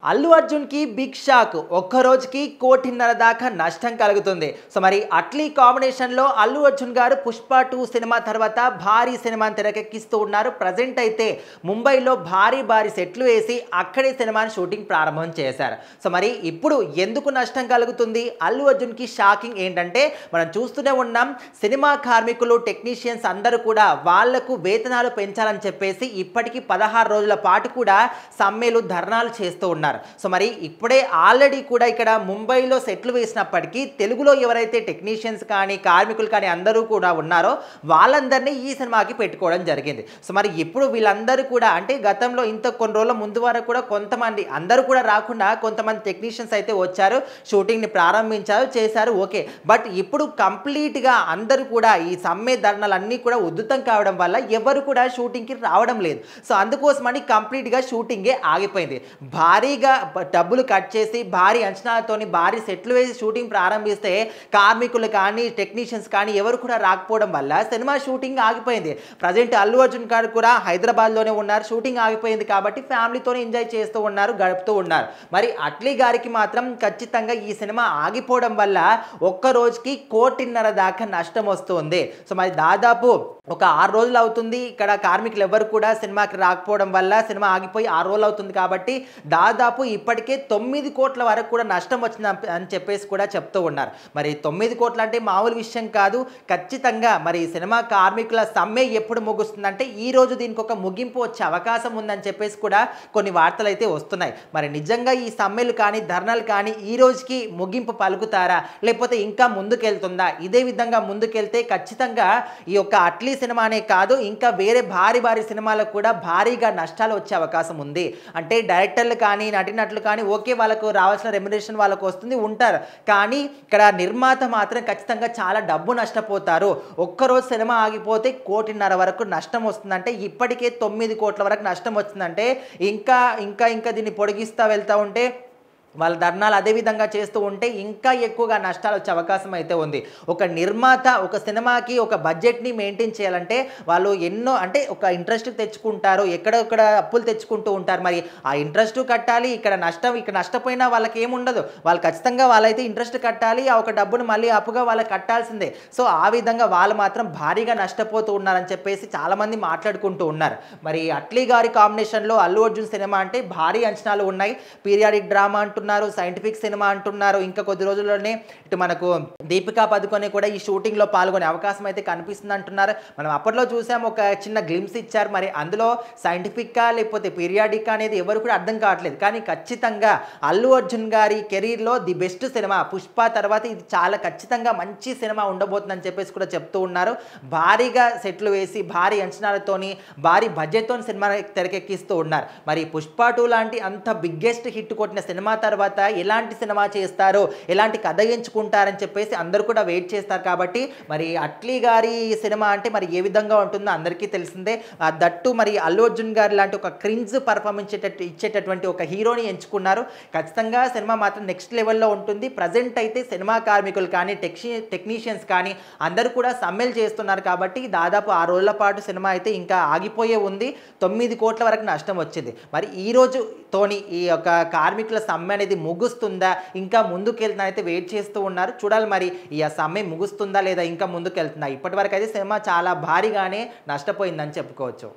అల్లు అర్జున్‌కి big shock. ఒక్క రోజుకి 1,50,00,000 దాకా నష్టం కలుగుతుంది. సో, మరి అట్లీ కాంబినేషన్‌లో అల్లు అర్జున్ గారు 'పుష్ప 2' సినిమా తర్వాత భారీ సినిమాని తెరకెక్కిస్తూ ఉన్నారు. ప్రెజెంట్ అయితే ముంబైలో భారీ సెట్లు వేసి అక్కడే సినిమాని షూటింగ్ ప్రారంభం చేశారు. సో, మరి ఇప్పుడు ఎందుకు నష్టం కలుగుతుంది? అల్లు అర్జున్‌కి షాకింగ్ ఏంటంటే మనం చూస్తూనే ఉన్నాం. సినిమా కార్మికులు, టెక్నీషియన్స్ అందరూ కూడా వాళ్లకు వేతనాలు పెంచాలని చెప్పేసి ఇప్పటికి 16 రోజుల పాటు కూడా సమ్మెలు, ధర్నాలు చేస్తూ ఉన్నారు. సో, మరి ఇప్పుడే ఆల్రెడీ కూడా ఇక్కడ ముంబైలో సెట్లు వేసినప్పటికీ తెలుగులో ఎవరైతే టెక్నీషియన్స్ కానీ, కార్మికులు కానీ అందరూ కూడా ఉన్నారో వాళ్ళందరినీ ఈ సినిమాకి పెట్టుకోవడం జరిగింది. సో, మరి ఇప్పుడు వీళ్ళందరూ కూడా అంటే గతంలో కొన్ని రోజుల ముందు వరకు కూడా కొంతమంది, అందరూ కూడా రాకుండా కొంతమంది టెక్నీషియన్స్ అయితే వచ్చారు, షూటింగ్ని ప్రారంభించారు, చేశారు, ఓకే. బట్ ఇప్పుడు కంప్లీట్గా అందరూ కూడా ఈ సమ్మె ధర్నాలన్నీ కూడా ఉధృతం కావడం వల్ల ఎవరు కూడా షూటింగ్కి రావడం లేదు. సో, అందుకోసమని కంప్లీట్గా షూటింగే ఆగిపోయింది. భారీగా డబ్బులు కట్ చేసి భారీ అంచనాలతోని భారీ సెట్లు వేసి షూటింగ్ ప్రారంభిస్తే కార్మికులు కానీ, టెక్నీషియన్స్ కానీ ఎవరు కూడా రాకపోవడం వల్ల సినిమా షూటింగ్ ఆగిపోయింది. ప్రజెంట్ అల్లు అర్జున్ గారు కూడా హైదరాబాద్లోనే ఉన్నారు. షూటింగ్ ఆగిపోయింది కాబట్టి ఫ్యామిలీతోనే ఎంజాయ్ చేస్తూ ఉన్నారు, గడుపుతూ ఉన్నారు. మరి అట్లీ గారికి మాత్రం ఖచ్చితంగా ఈ సినిమా ఆగిపోవడం వల్ల ఒక్క రోజుకి 1,50,00,000 దాకా నష్టం వస్తుంది. సో, మరి దాదాపు ఒక 6 రోజులు అవుతుంది. ఇక్కడ కార్మికులు ఎవరు కూడా సినిమాకి రాకపోవడం వల్ల సినిమా ఆగిపోయి 6 రోజులు అవుతుంది కాబట్టి దాదాపు ఇప్పటికే 9 కోట్ల వరకు కూడా నష్టం వచ్చింది అని చెప్పేసి కూడా చెప్తూ ఉన్నారు. మరి 9 కోట్లు అంటే మామూలు విషయం కాదు. ఖచ్చితంగా మరి సినిమా కార్మికుల సమ్మె ఎప్పుడు ముగుస్తుందంటే ఈ రోజు దీనికి ఒక ముగింపు వచ్చే అవకాశం ఉందని చెప్పేసి కూడా కొన్ని వార్తలు అయితే వస్తున్నాయి. మరి నిజంగా ఈ సమ్మెలు కానీ, ధర్నాలు కానీ ఈ రోజుకి ముగింపు పలుకుతారా, లేకపోతే ఇంకా ముందుకెళ్తుందా? ఇదే విధంగా ముందుకెళ్తే ఖచ్చితంగా ఈ యొక్క అట్లీ సినిమానే కాదు, ఇంకా వేరే భారీ సినిమాలకు కూడా భారీగా నష్టాలు వచ్చే అవకాశం ఉంది. అంటే డైరెక్టర్లు కానీ, నటినట్లు కానీ ఓకే, వాళ్ళకు రావాల్సిన రెమ్యునరేషన్ వాళ్ళకు వస్తుంది, ఉంటారు. కానీ ఇక్కడ నిర్మాత మాత్రం ఖచ్చితంగా చాలా డబ్బు నష్టపోతారు. ఒక్కరోజు సినిమా ఆగిపోతే 1,50,00,000 వరకు నష్టం వస్తుందంటే, ఇప్పటికే 9 కోట్ల వరకు నష్టం వచ్చిందంటే ఇంకా దీన్ని పొడిగిస్తూ వెళ్తూ ఉంటే వాళ్ళ ధర్నాలు అదే విధంగా చేస్తూ ఉంటే ఇంకా ఎక్కువగా నష్టాలు వచ్చే అవకాశం అయితే ఉంది. ఒక నిర్మాత ఒక సినిమాకి ఒక బడ్జెట్ని మెయింటైన్ చేయాలంటే వాళ్ళు ఎన్నో అంటే ఒక ఇంట్రెస్ట్ తెచ్చుకుంటారు, ఎక్కడొక్కడ అప్పులు తెచ్చుకుంటూ ఉంటారు. మరి ఆ ఇంట్రెస్ట్ కట్టాలి, ఇక్కడ నష్టపోయినా వాళ్ళకి ఏముండదు. వాళ్ళు ఖచ్చితంగా వాళ్ళైతే ఇంట్రెస్ట్ కట్టాలి, ఆ ఒక డబ్బును మళ్ళీ అప్పుగా వాళ్ళకి కట్టాల్సిందే. సో, ఆ విధంగా వాళ్ళు మాత్రం భారీగా నష్టపోతూ ఉన్నారని చెప్పేసి చాలామంది మాట్లాడుకుంటూ ఉన్నారు. మరి అట్లీ గారి కాంబినేషన్లో అల్లు అర్జున్ సినిమా అంటే భారీ అంచనాలు ఉన్నాయి. పీరియాడిక్ డ్రామా అంటున్నారు, సైంటిఫిక్ సినిమా అంటున్నారు. ఇంకా కొద్ది రోజుల్లోనే ఇటు మనకు దీపికా పదుకొనే కూడా ఈ షూటింగ్లో పాల్గొనే అవకాశం అయితే కనిపిస్తుంది అంటున్నారు. మనం అప్పట్లో చూసాము, ఒక చిన్న గ్లిమ్స్ ఇచ్చారు. మరి అందులో సైంటిఫిక్కా లేకపోతే పీరియాడిక్ అనేది ఎవరు కూడా అర్థం కావట్లేదు. కానీ ఖచ్చితంగా అల్లు అర్జున్ గారి కెరీర్లో ది బెస్ట్ సినిమా 'పుష్ప' తర్వాత ఇది చాలా ఖచ్చితంగా మంచి సినిమా ఉండబోతుందని చెప్పేసి కూడా చెప్తూ ఉన్నారు. భారీగా సెట్లు వేసి భారీ అంచనాలతోని భారీ బడ్జెట్తో సినిమా తెరకెక్కిస్తూ ఉన్నారు. మరి 'పుష్ప 2' లాంటి అంత బిగ్గెస్ట్ హిట్ కొట్టిన సినిమా తర్వాత ఎలాంటి సినిమా చేస్తారు, ఎలాంటి కథ ఎంచుకుంటారని చెప్పేసి అందరూ కూడా వెయిట్ చేస్తారు. కాబట్టి మరి అట్లీ గారి సినిమా అంటే మరి ఏ విధంగా ఉంటుందో అందరికీ తెలిసిందే. దట్టు మరి అల్లు అర్జున్ గారు లాంటి ఒక క్రింజ్ పర్ఫార్మెన్స్ ఇచ్చేటటువంటి ఒక హీరోని ఎంచుకున్నారు. ఖచ్చితంగా సినిమా మాత్రం నెక్స్ట్ లెవెల్లో ఉంటుంది. ప్రజెంట్ అయితే సినిమా కార్మికులు కానీ, టెక్నీషియన్స్ కానీ అందరూ కూడా సమ్మెలు చేస్తున్నారు. కాబట్టి దాదాపు 6 రోజుల పాటు సినిమా అయితే ఇంకా ఆగిపోయే ఉంది. 9 కోట్ల వరకు నష్టం వచ్చింది. మరి ఈ రోజుతోని ఈ యొక్క కార్మికుల సమ్మె అనేది ముగుస్తుందా, ఇంకా ముందుకెళ్తుందా అయితే వెయిట్ చేస్తూ ఉన్నారు. చూడాలి మరి ఈ సమ్మె ముగుస్తుందా లేదా ఇంకా ముందుకెళ్తుందా. ఇప్పటి వరకు అయితే సినిమా చాలా భారీగానే నష్టపోయిందని చెప్పుకోవచ్చు.